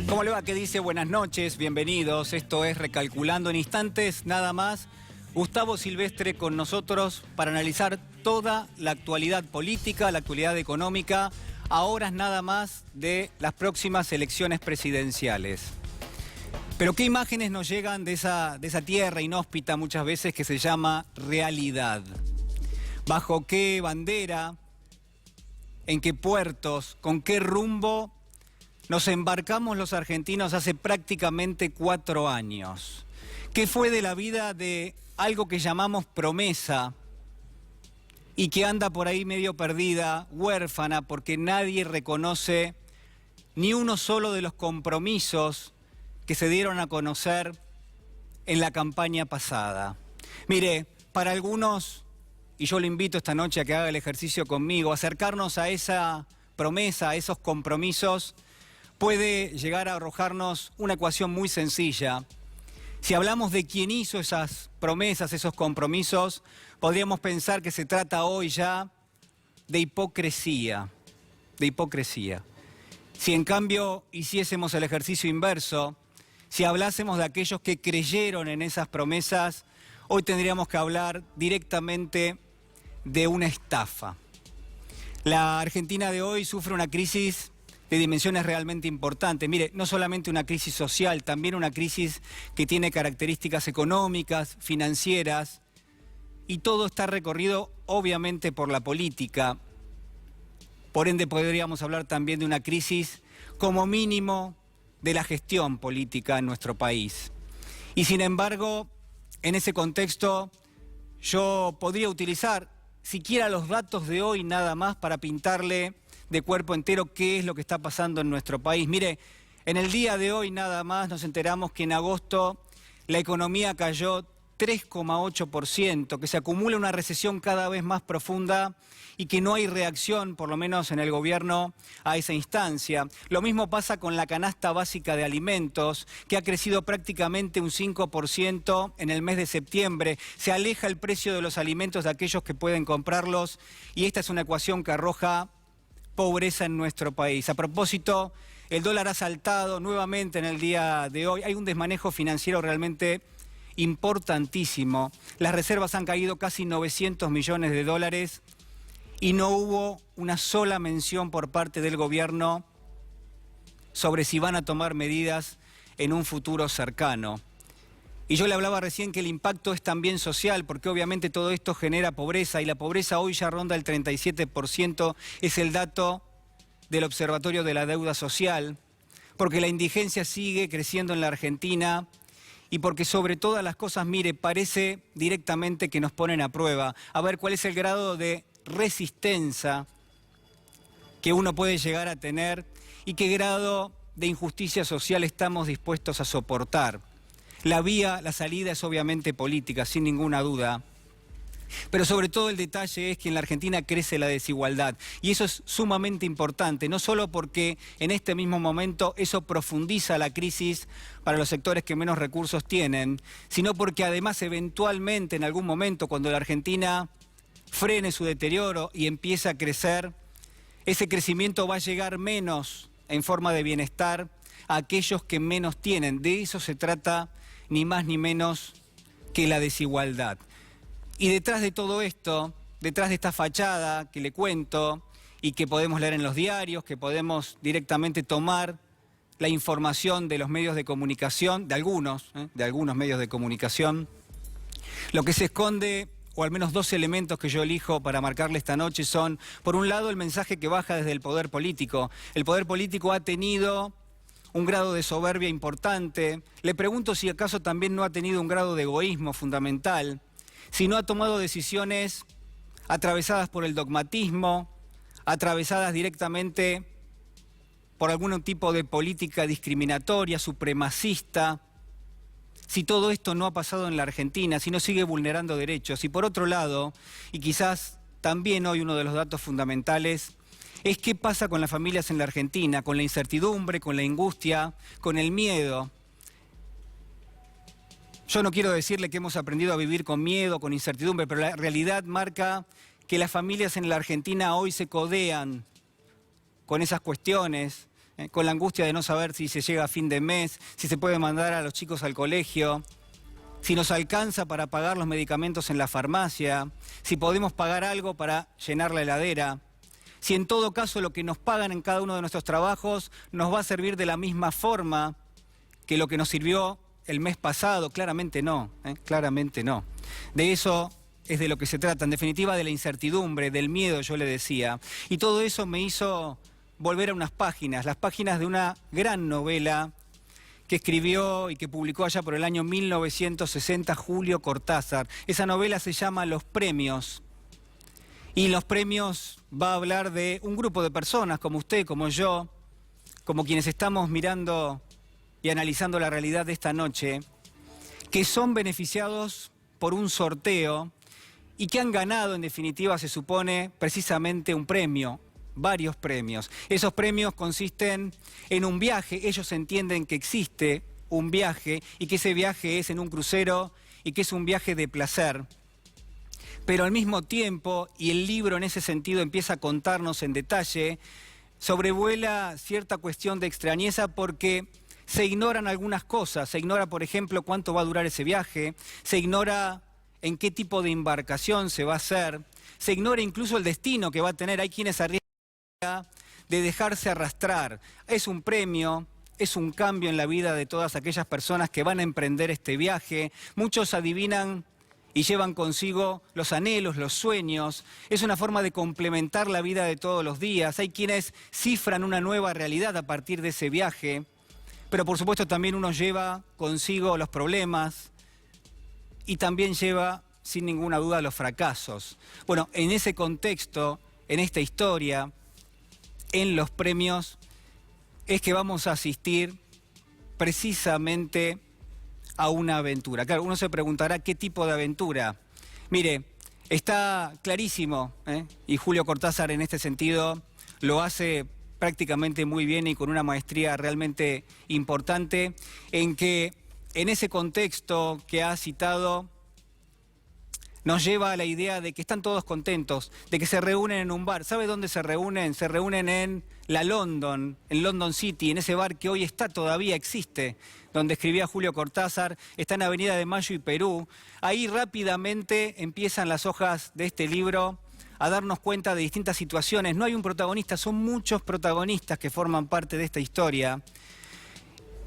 ¿Cómo le va? ¿Qué dice? Buenas noches, bienvenidos. Esto es Recalculando en instantes, nada más. Gustavo Silvestre con nosotros para analizar toda la actualidad política, la actualidad económica, a horas nada más de las próximas elecciones presidenciales. Pero ¿qué imágenes nos llegan de esa tierra inhóspita muchas veces que se llama realidad? ¿Bajo qué bandera? ¿En qué puertos? ¿Con qué rumbo nos embarcamos los argentinos hace prácticamente 4 años? ¿Qué fue de la vida de algo que llamamos promesa y que anda por ahí medio perdida, huérfana, porque nadie reconoce ni uno solo de los compromisos que se dieron a conocer en la campaña pasada? Mire, para algunos, y yo le invito esta noche a que haga el ejercicio conmigo, acercarnos a esa promesa, a esos compromisos, puede llegar a arrojarnos una ecuación muy sencilla. Si hablamos de quién hizo esas promesas, esos compromisos, podríamos pensar que se trata hoy ya de hipocresía, Si en cambio hiciésemos el ejercicio inverso, si hablásemos de aquellos que creyeron en esas promesas, hoy tendríamos que hablar directamente de una estafa. La Argentina de hoy sufre una crisis de dimensiones realmente importantes. Mire, no solamente una crisis social, también una crisis que tiene características económicas, financieras, y todo está recorrido obviamente por la política. Por ende podríamos hablar también de una crisis como mínimo de la gestión política en nuestro país. Y sin embargo, en ese contexto, yo podría utilizar siquiera los datos de hoy nada más para pintarle de cuerpo entero qué es lo que está pasando en nuestro país. Mire, en el día de hoy nada más nos enteramos que en agosto la economía cayó 3,8%, que se acumula una recesión cada vez más profunda y que no hay reacción, por lo menos en el gobierno, a esa instancia. Lo mismo pasa con la canasta básica de alimentos, que ha crecido prácticamente un 5% en el mes de septiembre. Se aleja el precio de los alimentos de aquellos que pueden comprarlos y esta es una ecuación que arroja pobreza en nuestro país. A propósito, el dólar ha saltado nuevamente en el día de hoy. Hay un desmanejo financiero realmente importantísimo. Las reservas han caído casi 900 millones de dólares y no hubo una sola mención por parte del gobierno sobre si van a tomar medidas en un futuro cercano. Y yo le hablaba recién que el impacto es también social, porque obviamente todo esto genera pobreza, y la pobreza hoy ya ronda el 37%, es el dato del Observatorio de la Deuda Social, porque la indigencia sigue creciendo en la Argentina, y porque sobre todas las cosas, mire, parece directamente que nos ponen a prueba, a ver cuál es el grado de resistencia que uno puede llegar a tener, y qué grado de injusticia social estamos dispuestos a soportar. La salida es obviamente política, sin ninguna duda, pero sobre todo el detalle es que en la Argentina crece la desigualdad y eso es sumamente importante, no solo porque en este mismo momento eso profundiza la crisis para los sectores que menos recursos tienen, sino porque además eventualmente en algún momento cuando la Argentina frene su deterioro y empiece a crecer, ese crecimiento va a llegar menos en forma de bienestar a aquellos que menos tienen. De eso se trata ni más ni menos que la desigualdad. Y detrás de todo esto, detrás de esta fachada que le cuento y que podemos leer en los diarios, que podemos directamente tomar la información de los medios de comunicación, de algunos medios de comunicación, lo que se esconde, o al menos 2 elementos que yo elijo para marcarle esta noche son, por un lado, el mensaje que baja desde el poder político. El poder político ha tenido un grado de soberbia importante. Le pregunto si acaso también no ha tenido un grado de egoísmo fundamental, si no ha tomado decisiones atravesadas por el dogmatismo, atravesadas directamente por algún tipo de política discriminatoria, supremacista, si todo esto no ha pasado en la Argentina, si no sigue vulnerando derechos. Y por otro lado, y quizás también hoy uno de los datos fundamentales, es qué pasa con las familias en la Argentina, con la incertidumbre, con la angustia, con el miedo. Yo no quiero decirle que hemos aprendido a vivir con miedo, con incertidumbre, pero la realidad marca que las familias en la Argentina hoy se codean con esas cuestiones, con la angustia de no saber si se llega a fin de mes, si se puede mandar a los chicos al colegio, si nos alcanza para pagar los medicamentos en la farmacia, si podemos pagar algo para llenar la heladera, si en todo caso lo que nos pagan en cada uno de nuestros trabajos nos va a servir de la misma forma que lo que nos sirvió el mes pasado. Claramente no, claramente no. De eso es de lo que se trata, en definitiva de la incertidumbre, del miedo, yo le decía. Y todo eso me hizo volver a unas páginas, las páginas de una gran novela que escribió y que publicó allá por el año 1960 Julio Cortázar. Esa novela se llama Los Premios. Y Los Premios va a hablar de un grupo de personas como usted, como yo, como quienes estamos mirando y analizando la realidad de esta noche, que son beneficiados por un sorteo y que han ganado, en definitiva, se supone, precisamente un premio, varios premios. Esos premios consisten en un viaje, ellos entienden que existe un viaje y que ese viaje es en un crucero y que es un viaje de placer. Pero al mismo tiempo, y el libro en ese sentido empieza a contarnos en detalle, sobrevuela cierta cuestión de extrañeza porque se ignoran algunas cosas. Se ignora, por ejemplo, cuánto va a durar ese viaje, se ignora en qué tipo de embarcación se va a hacer, se ignora incluso el destino que va a tener. Hay quienes arriesgan de dejarse arrastrar. Es un premio, es un cambio en la vida de todas aquellas personas que van a emprender este viaje. Muchos adivinan y llevan consigo los anhelos, los sueños. Es una forma de complementar la vida de todos los días. Hay quienes cifran una nueva realidad a partir de ese viaje, pero por supuesto también uno lleva consigo los problemas y también lleva, sin ninguna duda, los fracasos. Bueno, en ese contexto, en esta historia, en Los Premios, es que vamos a asistir precisamente a una aventura. Claro, uno se preguntará qué tipo de aventura. Mire, está clarísimo, y Julio Cortázar en este sentido lo hace prácticamente muy bien y con una maestría realmente importante, en que en ese contexto que ha citado nos lleva a la idea de que están todos contentos, de que se reúnen en un bar. ¿Sabe dónde se reúnen? Se reúnen en la London, en London City, en ese bar que hoy está, todavía existe, donde escribía Julio Cortázar, está en Avenida de Mayo y Perú. Ahí rápidamente empiezan las hojas de este libro a darnos cuenta de distintas situaciones. No hay un protagonista, son muchos protagonistas que forman parte de esta historia.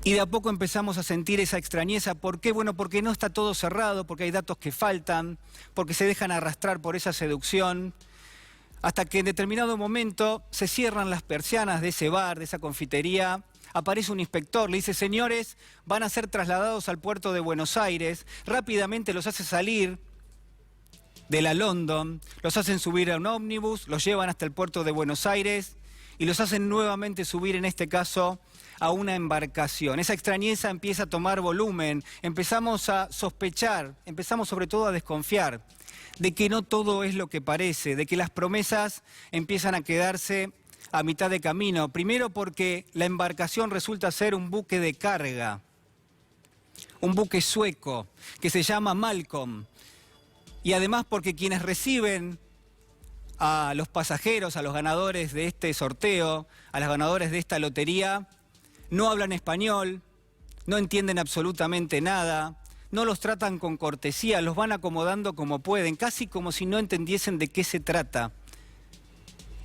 Y de a poco empezamos a sentir esa extrañeza. ¿Por qué? Bueno, porque no está todo cerrado, porque hay datos que faltan, porque se dejan arrastrar por esa seducción, hasta que en determinado momento se cierran las persianas de ese bar, de esa confitería. Aparece un inspector, le dice: señores, van a ser trasladados al puerto de Buenos Aires. Rápidamente los hace salir de la London, los hacen subir a un ómnibus, los llevan hasta el puerto de Buenos Aires y los hacen nuevamente subir, en este caso, a una embarcación. Esa extrañeza empieza a tomar volumen, empezamos a sospechar, empezamos sobre todo a desconfiar de que no todo es lo que parece, de que las promesas empiezan a quedarse a mitad de camino. Primero porque la embarcación resulta ser un buque de carga, un buque sueco que se llama Malcolm. Y además porque quienes reciben a los pasajeros, a los ganadores de este sorteo, a los ganadores de esta lotería, no hablan español, no entienden absolutamente nada, no los tratan con cortesía, los van acomodando como pueden, casi como si no entendiesen de qué se trata.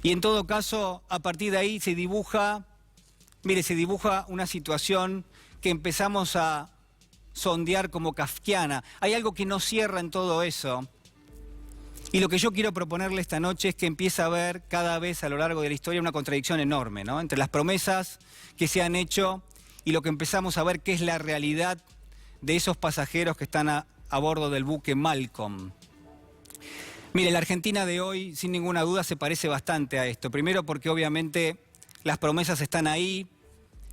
Y en todo caso, a partir de ahí se dibuja una situación que empezamos a sondear como kafkiana. Hay algo que no cierra en todo eso. Y lo que yo quiero proponerle esta noche es que empiece a haber cada vez a lo largo de la historia una contradicción enorme, ¿no?, entre las promesas que se han hecho y lo que empezamos a ver que es la realidad de esos pasajeros que están a bordo del buque Malcolm. Mire, la Argentina de hoy, sin ninguna duda, se parece bastante a esto. Primero porque obviamente las promesas están ahí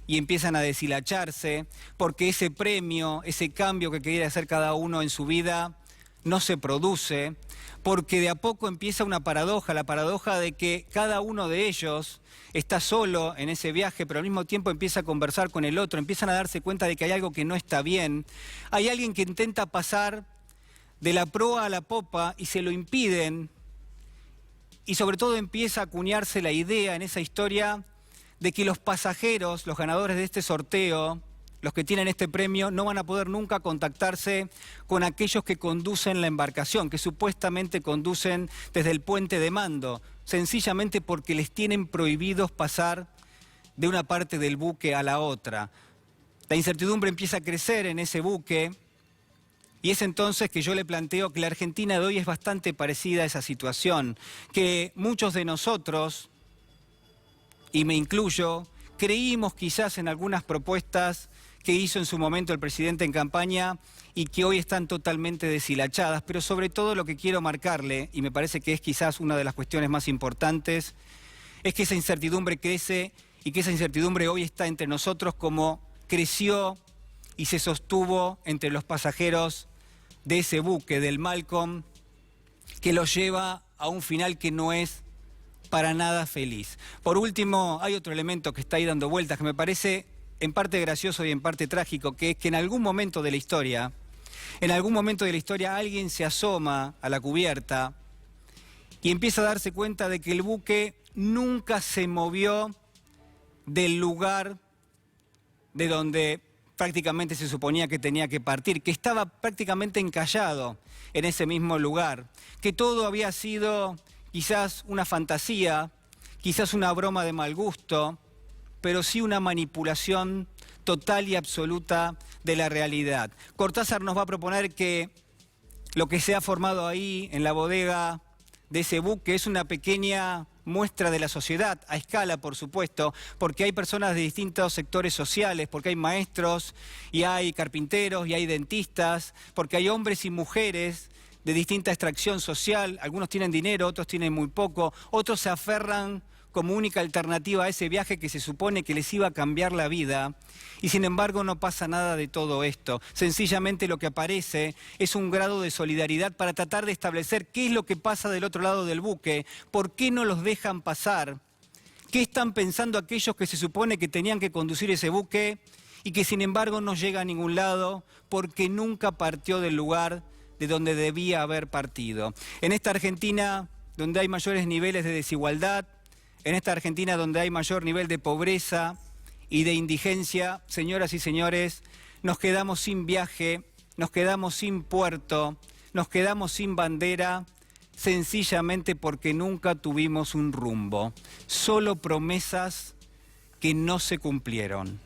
y empiezan a deshilacharse, porque ese premio, ese cambio que quiere hacer cada uno en su vida, no se produce, porque de a poco empieza una paradoja, la paradoja de que cada uno de ellos está solo en ese viaje, pero al mismo tiempo empieza a conversar con el otro, empiezan a darse cuenta de que hay algo que no está bien. Hay alguien que intenta pasar de la proa a la popa y se lo impiden, y sobre todo empieza a acuñarse la idea en esa historia de que los pasajeros, los ganadores de este sorteo, los que tienen este premio, no van a poder nunca contactarse con aquellos que conducen la embarcación, que supuestamente conducen desde el puente de mando, sencillamente porque les tienen prohibidos pasar de una parte del buque a la otra. La incertidumbre empieza a crecer en ese buque y es entonces que yo le planteo que la Argentina de hoy es bastante parecida a esa situación, que muchos de nosotros, y me incluyo, creímos quizás en algunas propuestas que hizo en su momento el presidente en campaña y que hoy están totalmente deshilachadas, pero sobre todo lo que quiero marcarle, y me parece que es quizás una de las cuestiones más importantes, es que esa incertidumbre crece y que esa incertidumbre hoy está entre nosotros como creció y se sostuvo entre los pasajeros de ese buque, del Malcolm, que los lleva a un final que no es para nada feliz. Por último, hay otro elemento que está ahí dando vueltas que me parece en parte gracioso y en parte trágico, que es que en algún momento de la historia, alguien se asoma a la cubierta y empieza a darse cuenta de que el buque nunca se movió del lugar de donde prácticamente se suponía que tenía que partir, que estaba prácticamente encallado en ese mismo lugar, que todo había sido quizás una fantasía, quizás una broma de mal gusto, pero sí una manipulación total y absoluta de la realidad. Cortázar nos va a proponer que lo que se ha formado ahí en la bodega de ese buque es una pequeña muestra de la sociedad, a escala por supuesto, porque hay personas de distintos sectores sociales, porque hay maestros y hay carpinteros y hay dentistas, porque hay hombres y mujeres de distinta extracción social, algunos tienen dinero, otros tienen muy poco, otros se aferran como única alternativa a ese viaje que se supone que les iba a cambiar la vida, y sin embargo no pasa nada de todo esto. Sencillamente lo que aparece es un grado de solidaridad para tratar de establecer qué es lo que pasa del otro lado del buque, por qué no los dejan pasar, qué están pensando aquellos que se supone que tenían que conducir ese buque y que sin embargo no llega a ningún lado porque nunca partió del lugar de donde debía haber partido. En esta Argentina donde hay mayores niveles de desigualdad, en esta Argentina donde hay mayor nivel de pobreza y de indigencia, señoras y señores, nos quedamos sin viaje, nos quedamos sin puerto, nos quedamos sin bandera, sencillamente porque nunca tuvimos un rumbo. Solo promesas que no se cumplieron.